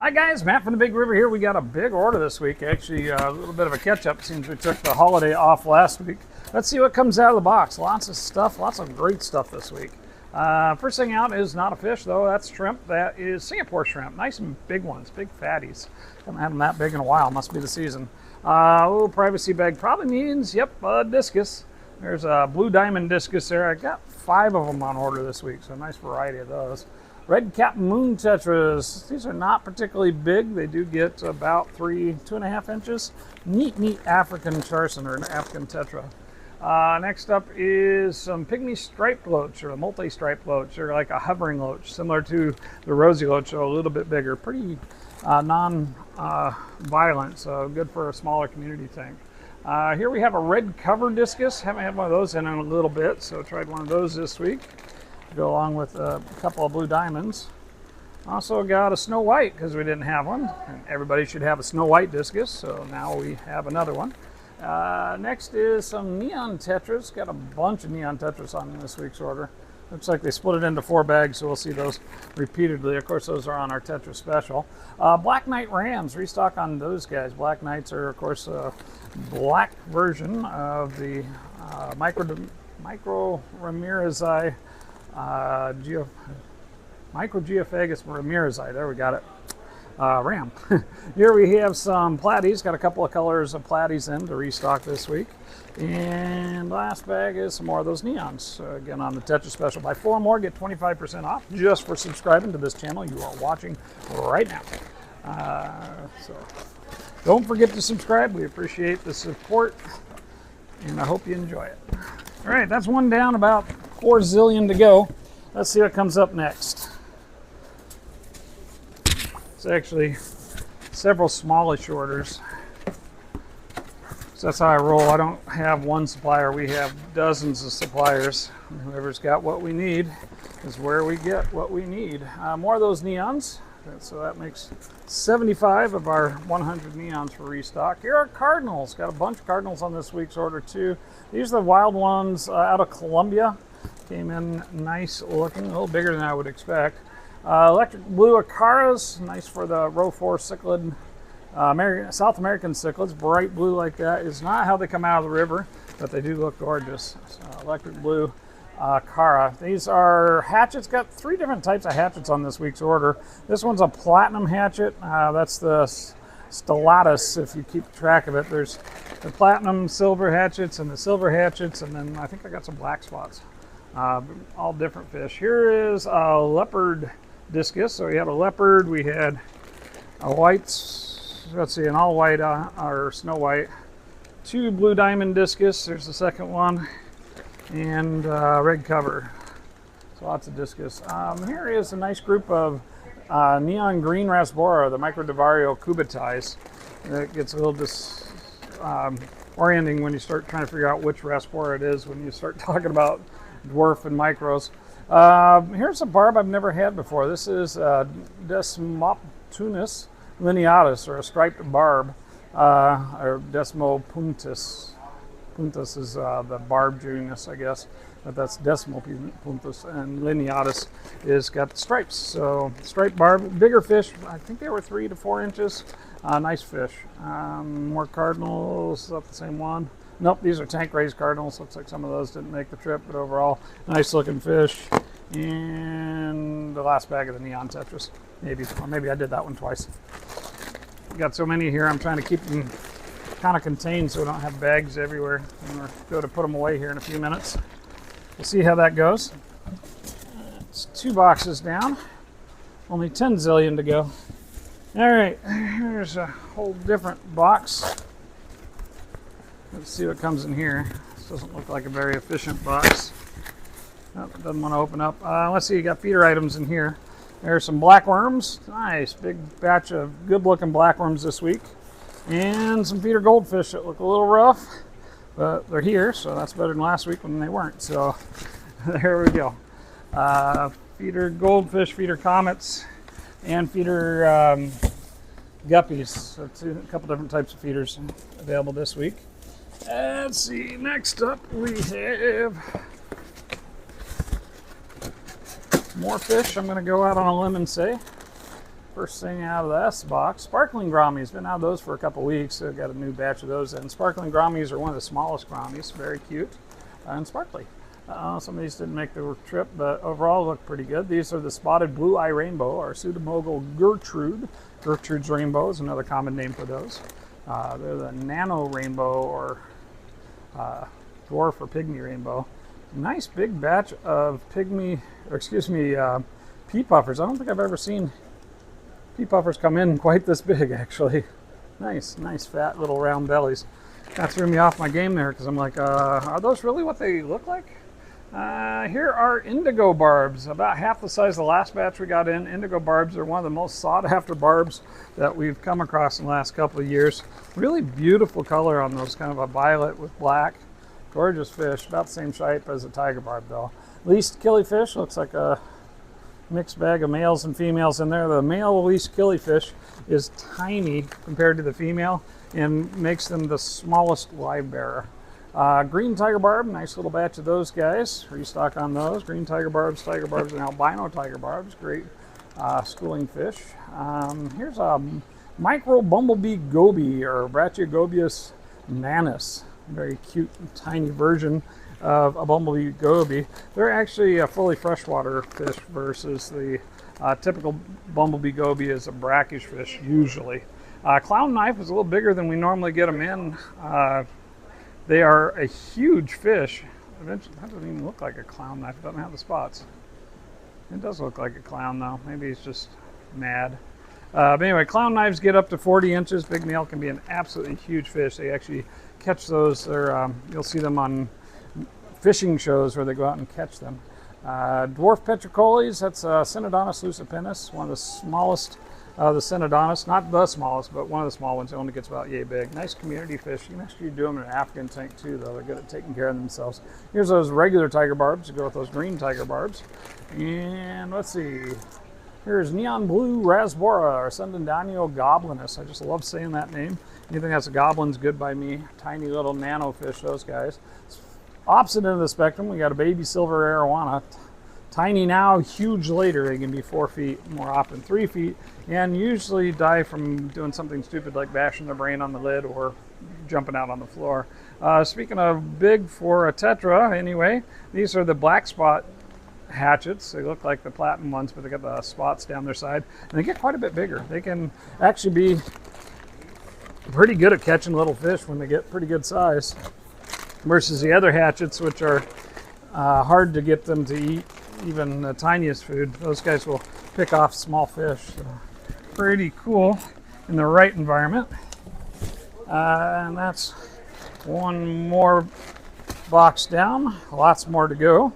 Hi guys, Matt from the Big River here. We got a big order this week. Actually, a little bit of a catch-up since we took the holiday off last week. Let's see what comes out of the box. Lots of stuff, lots of great stuff this week. First thing out is not a fish though. That's shrimp. That is Singapore shrimp. Nice and big ones, big fatties. Haven't had them that big in a while. Must be the season. A little privacy bag probably means, yep, discus. There's a blue diamond discus there. I got 5 of them on order this week, so a nice variety of those. Red cap moon tetras. These are not particularly big. They do get about 2.5 inches. Neat African charson or an African tetra. Next up is some pygmy striped loach or a multi-striped loach or like a hovering loach, similar to the rosy loach, so a little bit bigger. Pretty non-violent, so good for a smaller community tank. Here we have a red cover discus. Haven't had one of those in a little bit, so tried one of those this week. Go along with a couple of blue diamonds. Also got a snow white because we didn't have one. And everybody should have a snow white discus, so now we have another one. Next is some neon tetras. Got a bunch of neon tetras on this week's order. Looks like they split it into 4 bags, so we'll see those repeatedly. Of course, those are on our Tetra special. Black Knight Rams, restock on those guys. Black Knights are, of course, a black version of the Micro Ramirezi. Microgeophagus ramirezi, there we got it. Ram. Here we have some platies, got a couple of colors of platies in to restock this week. And last bag is some more of those neons. Again, on the Tetra special. Buy 4 more, get 25% off just for subscribing to this channel you are watching right now. So don't forget to subscribe. We appreciate the support, and I hope you enjoy it. All right, that's one down, about 4 zillion to go. Let's see what comes up next. It's actually several smallish orders. So that's how I roll. I don't have one supplier. We have dozens of suppliers. Whoever's got what we need is where we get what we need. More of those neons. So that makes 75 of our 100 neons for restock. Here are cardinals. Got a bunch of cardinals on this week's order too. These are the wild ones out of Colombia. Came in nice looking, a little bigger than I would expect. Electric blue acaras, nice for the row 4 cichlid, South American cichlids. Bright blue like that is not how they come out of the river, but they do look gorgeous. So, electric blue acara. These are hatchets. Got 3 different types of hatchets on this week's order. This one's a platinum hatchet. That's the stellatus, if you keep track of it. There's the platinum silver hatchets and the silver hatchets, and then I think I got some black spots. All different fish. Here is a leopard discus. So we had a leopard, we had a white, let's see, an all white or snow white, 2 blue diamond discus. There's the second one, and red cover. So lots of discus. Here is a nice group of neon green rasbora, the Microdevario cubitis. It gets a little disorienting when you start trying to figure out which rasbora it is when you start talking about dwarf and micros. Here's a barb I've never had before. This is Desmoptunis lineatus, or a striped barb, or Desmopuntus. Puntus is the barb genus, I guess, but that's Desmopuntus, and lineatus is got stripes. So striped barb, bigger fish. I think they were 3 to 4 inches. Nice fish. More cardinals, up the same one. Nope, these are tank raised cardinals. Looks like some of those didn't make the trip, but overall, nice looking fish. And the last bag of the neon tetras. Maybe I did that one twice. Got so many here, I'm trying to keep them kind of contained so we don't have bags everywhere. I'm going to go to put them away here in a few minutes. We'll see how that goes. It's 2 boxes down. Only 10 zillion to go. All right, here's a whole different box. Let's see what comes in here. This doesn't look like a very efficient box. Nope, it doesn't want to open up. Let's see, you got feeder items in here. There's some blackworms. Nice, big batch of good looking blackworms this week. And some feeder goldfish that look a little rough, but they're here, so that's better than last week when they weren't. So there we go. Feeder goldfish, feeder comets, and feeder guppies. So a couple different types of feeders available this week. Let's see, next up we have more fish. I'm going to go out on a limb and say First thing out of this box, sparkling Grommies. Been out of those for a couple weeks. So got a new batch of those. And sparkling Grommies are one of the smallest Grommies. Very cute and sparkly. Some of these didn't make the trip, but overall look pretty good. These are the spotted blue eye rainbow, or pseudomogul Gertrude. Gertrude's rainbow is another common name for those. They're the nano rainbow, or dwarf or pygmy rainbow. Nice big batch of pea puffers. I don't think I've ever seen pea puffers come in quite this big, actually. Nice fat little round bellies. That threw me off my game there because I'm like, are those really what they look like? Here are indigo barbs, about half the size of the last batch we got in. Indigo barbs are one of the most sought after barbs that we've come across in the last couple of years. Really beautiful color on those, kind of a violet with black. Gorgeous fish, about the same shape as a tiger barb though. Least killifish, looks like a mixed bag of males and females in there. The male least killifish is tiny compared to the female and makes them the smallest live bearer. Green tiger barb, nice little batch of those guys. Restock on those. Green tiger barbs, and albino tiger barbs. Great schooling fish. Here's a micro bumblebee goby, or Brachiogobius manus. Very cute, tiny version of a bumblebee goby. They're actually a fully freshwater fish versus the typical bumblebee goby is a brackish fish usually. Clown knife is a little bigger than we normally get them in. They are a huge fish. That doesn't even look like a clown knife. It doesn't have the spots. It does look like a clown though. Maybe he's just mad. But anyway, clown knives get up to 40 inches. Big male can be an absolutely huge fish. They actually catch those. You'll see them on fishing shows where they go out and catch them. Dwarf petricoles, that's Synodontis lucipinus, one of the smallest the Synodontis, not the smallest, but one of the small ones. It only gets about yay big. Nice community fish. You can actually do them in an African tank too, though. They're good at taking care of themselves. Here's those regular tiger barbs to go with those green tiger barbs. And let's see. Here's neon blue rasbora, or Sundandanio goblinus. I just love saying that name. Anything that's a goblin's good by me. Tiny little nano fish, those guys. Opposite end of the spectrum, we got a baby silver arowana. Tiny now, huge later. They can be 4 feet, more often 3 feet, and usually die from doing something stupid like bashing their brain on the lid or jumping out on the floor. Speaking of big for a tetra, anyway, these are the black spot hatchets. They look like the platinum ones, but they got the spots down their side, and they get quite a bit bigger. They can actually be pretty good at catching little fish when they get pretty good size, versus the other hatchets, which are hard to get them to eat even the tiniest food. Those guys will pick off small fish. So pretty cool in the right environment. And that's one more box down. Lots more to go.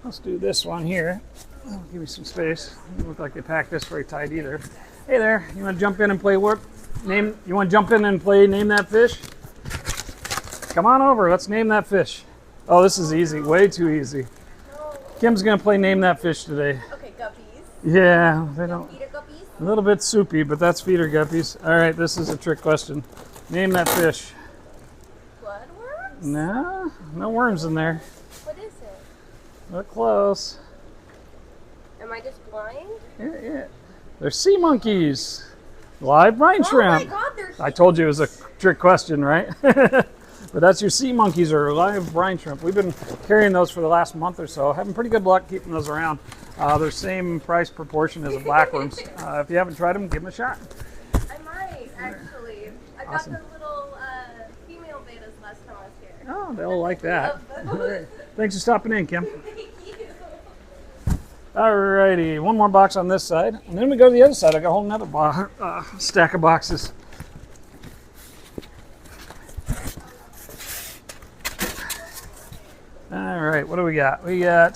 Let's do this one here. Oh, give me some space. Doesn't look like they packed this very tight either. Hey there, you want to jump in and play what? You want to jump in and play Name That Fish? Come on over, let's name that fish. Oh, this is easy, way too easy. Kim's gonna play Name That Fish today. Okay, guppies. Yeah, they don't. Feeder guppies? A little bit soupy, but that's feeder guppies. All right, this is a trick question. Name that fish. Bloodworms? No, no worms in there. What is it? Look close. Am I just blind? Yeah. They're sea monkeys. Live brine shrimp. Oh my god, they're I told you it was a trick question, right? But that's your sea monkeys, or live brine shrimp. We've been carrying those for the last month or so. Having pretty good luck keeping those around. They're same price proportion as the blackworms. If you haven't tried them, give them a shot. I might, actually. I Awesome. got the little female betas last time I was here. Oh, they'll like that. Love them. All right. Thanks for stopping in, Kim. Thank you. Alrighty, one more box on this side, and then we go to the other side. I got a whole nother stack of boxes. Alright, what do we got? We got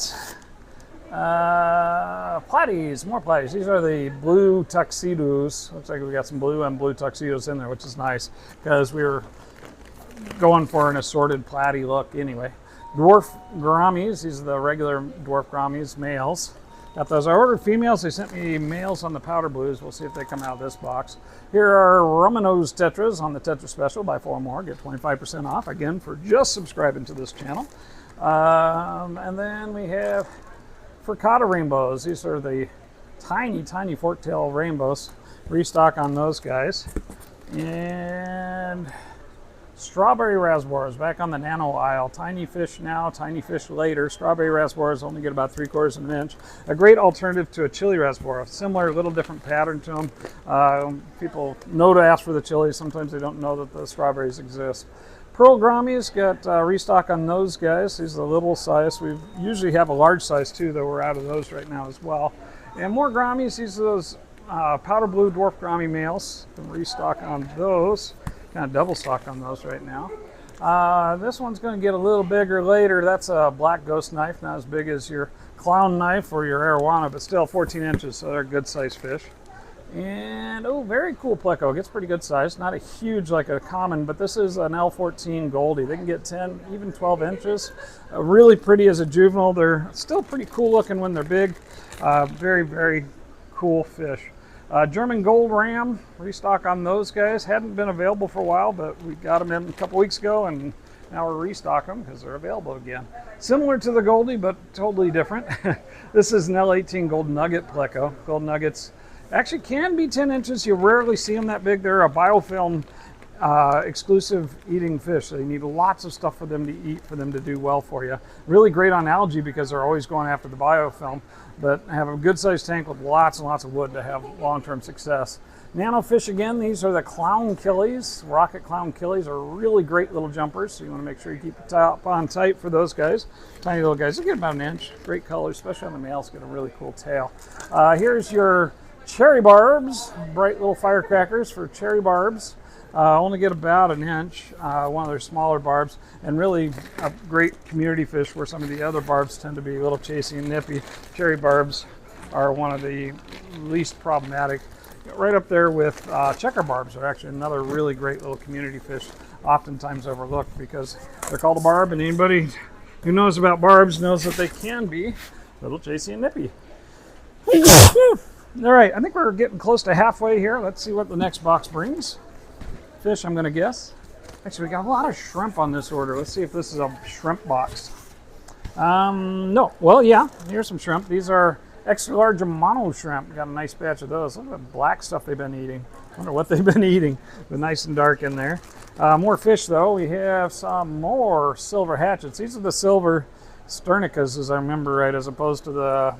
platies, more platies. These are the blue tuxedos. Looks like we got some blue and blue tuxedos in there, which is nice because we were going for an assorted platy look anyway. Dwarf gouramis, these are the regular dwarf gouramis, males. Got those. I ordered females. They sent me males on the powder blues. We'll see if they come out of this box. Here are Romanos tetras on the Tetra Special. Buy 4 more, get 25% off, again, for just subscribing to this channel. And then we have Friccata rainbows. These are the tiny, tiny forktail rainbows. Restock on those guys. And strawberry raspberries back on the nano aisle. Tiny fish now, tiny fish later. Strawberry raspberries only get about 3/4 of an inch. A great alternative to a chili raspberry. Similar, little different pattern to them. People know to ask for the chili. Sometimes they don't know that the strawberries exist. Pearl Grammies, got restock on those guys. These are the little size. We usually have a large size too, though we're out of those right now as well. And more Grammies. These are those powder blue dwarf Grammy males. Can restock on those. Kind of double stock on those right now. This one's going to get a little bigger later. That's a black ghost knife, not as big as your clown knife or your arowana, but still 14 inches, so they're good sized fish. And oh, very cool pleco. Gets pretty good size. Not a huge like a common, but this is an L14 Goldie. They can get 10, even 12 inches. Really pretty as a juvenile. They're still pretty cool looking when they're big. Very, very cool fish. German Gold Ram, restock on those guys. Hadn't been available for a while, but we got them in a couple weeks ago, and now we're restocking them because they're available again. Similar to the Goldie, but totally different. This is an L18 Gold Nugget pleco. Gold Nuggets actually can be 10 inches. You rarely see them that big. They're a biofilm exclusive eating fish. So you need lots of stuff for them to eat for them to do well for you. Really great on algae because they're always going after the biofilm, but have a good sized tank with lots and lots of wood to have long-term success. Nano fish again, these are the clown killies. Rocket clown killies are really great little jumpers, so you want to make sure you keep the top on tight for those guys. Tiny little guys, they get about an inch. Great colors, especially on the males, get a really cool tail. Here's your cherry barbs, bright little firecrackers for cherry barbs. Only get about an inch, one of their smaller barbs, and really a great community fish where some of the other barbs tend to be a little chasey and nippy. Cherry barbs are one of the least problematic. Right up there with checker barbs are actually another really great little community fish, oftentimes overlooked because they're called a barb, and anybody who knows about barbs knows that they can be a little chasey and nippy. All right, I think we're getting close to halfway here. Let's see what the next box brings. Fish, I'm going to guess. Actually, we got a lot of shrimp on this order. Let's see if this is a shrimp box. No. Well, yeah, here's some shrimp. These are extra large mono shrimp. Got a nice batch of those. Look at the black stuff they've been eating. I wonder what they've been eating. But nice and dark in there. More fish, though. We have some more silver hatchets. These are the silver sternicas, as I remember right, as opposed to the...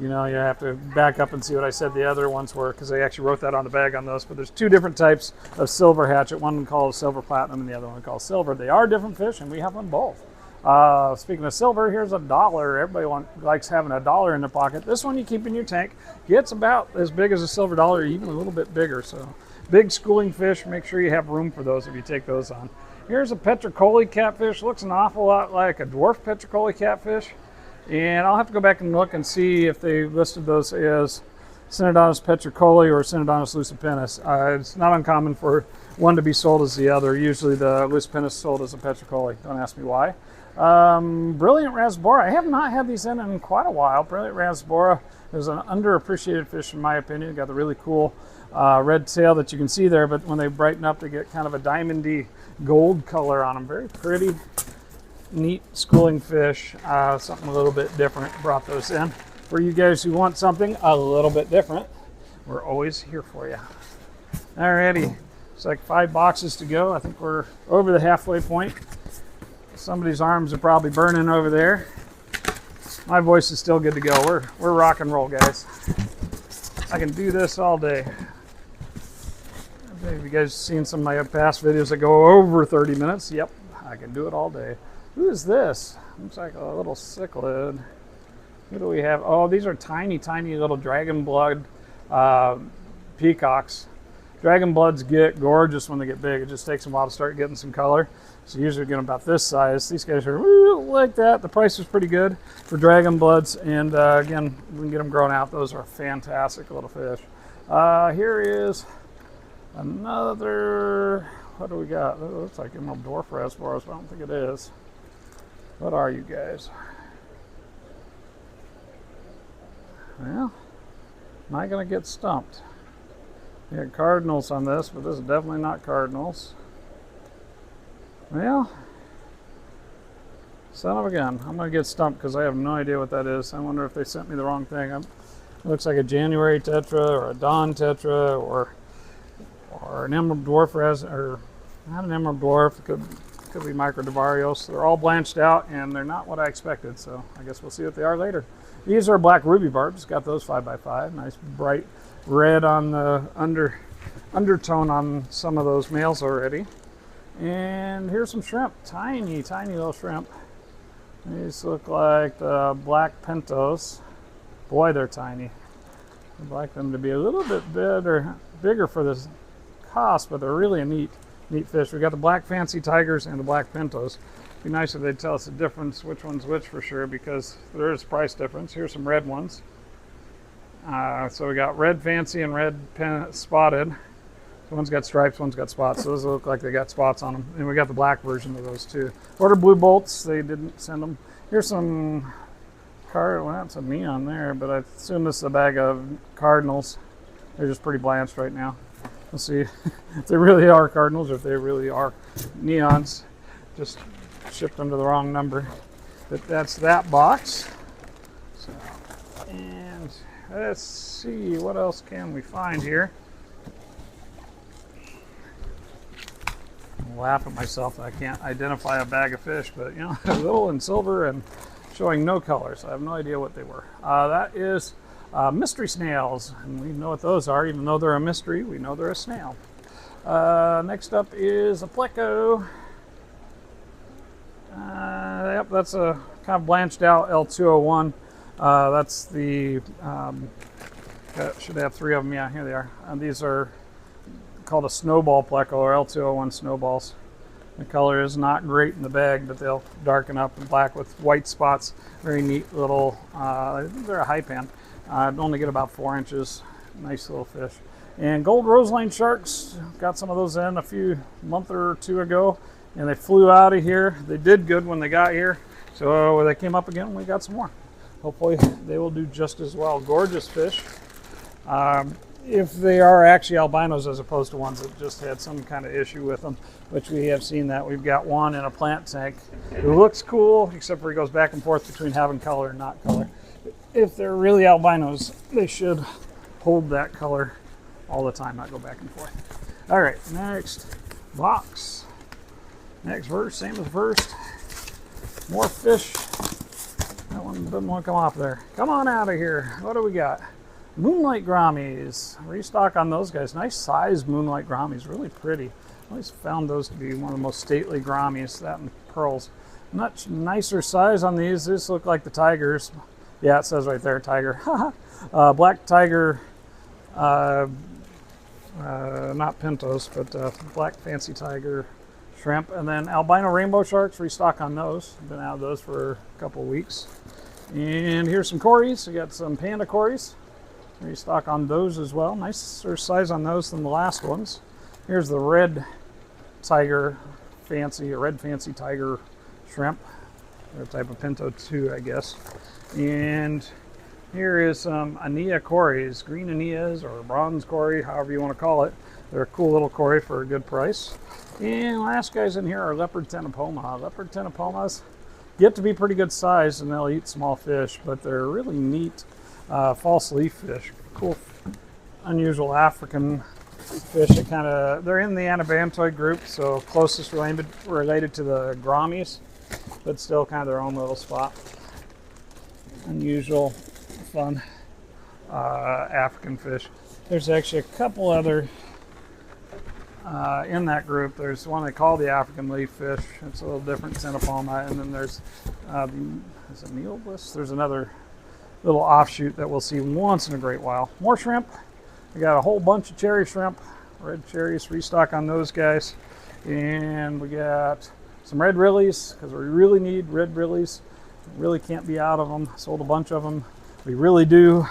You know, you have to back up and see what I said the other ones were because they actually wrote that on the bag on those. But there's two different types of silver hatchet. One called silver platinum and the other one called silver. They are different fish, and we have them both. Speaking of silver, here's $1. Everybody likes having $1 in their pocket. This one you keep in your tank. Gets about as big as a silver dollar, even a little bit bigger. So big schooling fish. Make sure you have room for those if you take those on. Here's a petricoli catfish. Looks an awful lot like a dwarf petricoli catfish. And I'll have to go back and look and see if they listed those as Synodontis petricoli or Synodontis lucipennis. It's not uncommon for one to be sold as the other. Usually the lucipennis is sold as a petricoli. Don't ask me why. Brilliant rasbora. I have not had these in quite a while. Brilliant rasbora is an underappreciated fish in my opinion. Got the really cool red tail that you can see there, but when they brighten up they get kind of a diamondy gold color on them. Very pretty. Neat schooling fish, something a little bit different. Brought those in for you guys who want something a little bit different. We're always here for you. Alrighty, it's like 5 boxes to go. I think we're over the halfway point. Somebody's arms are probably burning over there. My voice is still good to go. We're rock and roll, guys. I can do this all day. Have you guys seen some of my past videos that go over 30 minutes? Yep, I can do it all day. Who is this? Looks like a little cichlid. Who do we have? Oh, these are tiny, tiny little dragon blood peacocks. Dragon bloods get gorgeous when they get big. It just takes them a while to start getting some color. So usually get them about this size. These guys are like that. The price is pretty good for dragon bloods. And again, we can get them grown out. Those are fantastic little fish. Here is another, what do we got? It looks like emerald dwarf rasboras, but I don't think it is. What are you guys? Well, am I going to get stumped? We got cardinals on this, but this is definitely not cardinals. Well, son of a gun. I'm going to get stumped because I have no idea what that is. I wonder if they sent me the wrong thing. It looks like a January tetra or a Dawn tetra or an emerald dwarf or not an emerald dwarf. It could be microdivarios. They're all blanched out and they're not what I expected. So I guess we'll see what they are later. These are black ruby barbs. Got those 5x5. Nice bright red on the undertone on some of those males already. And here's some shrimp. Tiny, tiny little shrimp. These look like the black pintos. Boy, they're tiny. I'd like them to be a little bit bigger for this cost, but they're really a neat fish. We got the black fancy tigers and the black pintos. It'd be nice if they'd tell us the difference, which one's which for sure, because there is price difference. Here's some red ones. So we got red fancy and red spotted. One's got stripes, one's got spots. So those look like they got spots on them. And we got the black version of those too. Ordered blue bolts. They didn't send them. Here's some well, that's a neon there, but I assume this is a bag of cardinals. They're just pretty blanched right now. We'll see if they really are cardinals or if they really are neons. Just shipped them to the wrong number. But that's that box. So, and let's see, what else can we find here? I laugh at myself that I can't identify a bag of fish, but you know, little and silver and showing no colors. I have no idea what they were. That is mystery snails, and we know what those are. Even though they're a mystery, we know they're a snail. Next up is a pleco. Yep, that's a kind of blanched out L201. That's the, should have three of them. Yeah, here they are. These are called a snowball pleco, or L201 snowballs. The color is not great in the bag, but they'll darken up in black with white spots. Very neat little, I think they're a high pan. Only get about 4 inches. Nice little fish. And gold roseline sharks, got some of those in a month or two ago, and they flew out of here. They did good when they got here, so when they came up again, we got some more. Hopefully they will do just as well. Gorgeous fish. If they are actually albinos as opposed to ones that just had some kind of issue with them, which we have seen that. We've got one in a plant tank who looks cool, except for he goes back and forth between having color and not color. If they're really albinos, they should hold that color all the time, not go back and forth. All right, next box. Next verse, same as first. More fish. That one doesn't want to come off there. Come on out of here. What do we got? Moonlight Grommies. Restock on those guys. Nice size moonlight Grommies. Really pretty. I always found those to be one of the most stately Grommies. That and pearls. Much nicer size on these. These look like the tigers. Yeah, it says right there, tiger. Black tiger. Not pintos, but black fancy tiger shrimp. And then albino rainbow sharks. Restock on those. Been out of those for a couple of weeks. And here's some cories. We got some panda cories. Restock on those as well. Nicer size on those than the last ones. Here's the red tiger fancy, red fancy tiger shrimp. They're a type of pinto too, I guess. And here is some Ania cories, green Anias or bronze cory, however you want to call it. They're a cool little cory for a good price. And last guys in here are leopard tenopoma. Leopard tenopomas get to be pretty good size and they'll eat small fish, but they're really neat false leaf fish. Cool, unusual African fish. They're in the anabantoid group, so closest related to the grommies, but still kind of their own little spot. Unusual, fun African fish. There's actually a couple other in that group. There's one they call the African leaf fish. It's a little different Tenopoma, and then there's is it Neobliss? There's another little offshoot that we'll see once in a great while. More shrimp. We got a whole bunch of cherry shrimp, red cherries. Restock on those guys, and we got some red rillies because we really need red rillies. Really can't be out of them. Sold a bunch of them. We really do.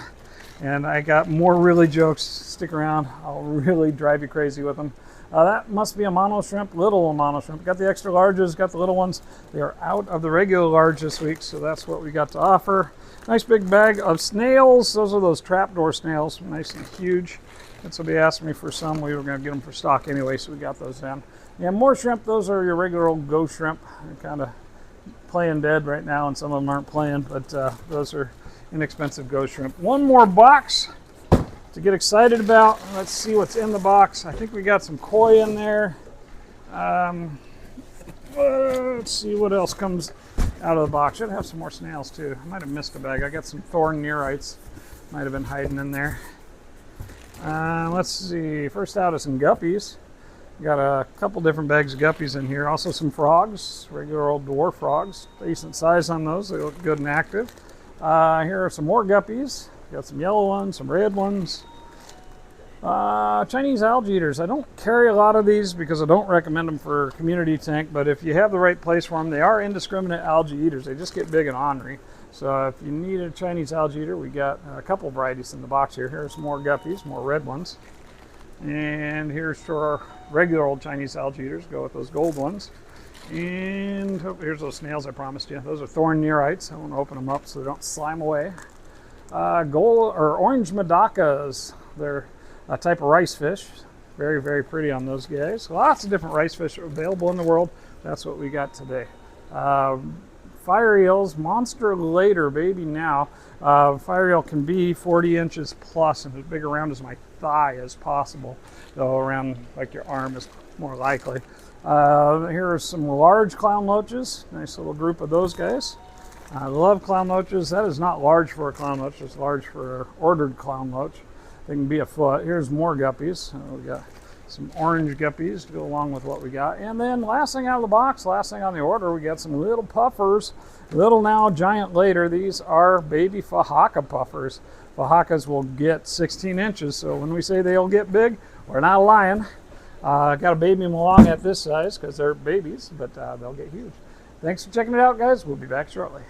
And I got more really jokes. Stick around. I'll really drive you crazy with them. That must be a mono shrimp, little mono shrimp. Got the extra larges, got the little ones. They are out of the regular large this week, so that's what we got to offer. Nice big bag of snails. Those are those trapdoor snails, nice and huge. And somebody asked me for some. We were going to get them for stock anyway, so we got those in. Yeah, more shrimp. Those are your regular old ghost shrimp. They're kind of playing dead right now, and some of them aren't playing, but those are inexpensive ghost shrimp. One more box to get excited about. Let's see what's in the box. I think we got some koi in there. Let's see what else comes out of the box. Should have some more snails too. I might have missed a bag. I got some thorn neorites. Might have been hiding in there. Let's see. First out is some guppies. Got a couple different bags of guppies in here. Also some frogs, regular old dwarf frogs. Decent size on those. They look good and active. Here are some more guppies. Got some yellow ones, some red ones. Chinese algae eaters. I don't carry a lot of these because I don't recommend them for community tank, but if you have the right place for them, they are indiscriminate algae eaters. They just get big and ornery. So if you need a Chinese algae eater, we got a couple varieties in the box here. Here's some more guppies, more red ones. And here's for our regular old Chinese algae eaters. Go with those gold ones. And here's those snails I promised you. Those are thorn neorites. I want to open them up so they don't slime away. Gold or orange madakas. They're a type of rice fish. Very, very pretty on those guys. Lots of different rice fish available in the world. That's what we got today. Fire eels, monster later, baby now. Fire eel can be 40 inches plus and as big around as my thigh as possible. Though around like your arm is more likely. Here are some large clown loaches. Nice little group of those guys. I love clown loaches. That is not large for a clown loach. It's large for an ordered clown loach. They can be a foot. Here's more guppies. We got some orange guppies to go along with what we got. And then last thing out of the box, last thing on the order, we got some little puffers. Little now, giant later. These are baby Fahaka puffers. Fahakas will get 16 inches. So when we say they'll get big, we're not lying. Got to baby them along at this size because they're babies, but they'll get huge. Thanks for checking it out, guys. We'll be back shortly.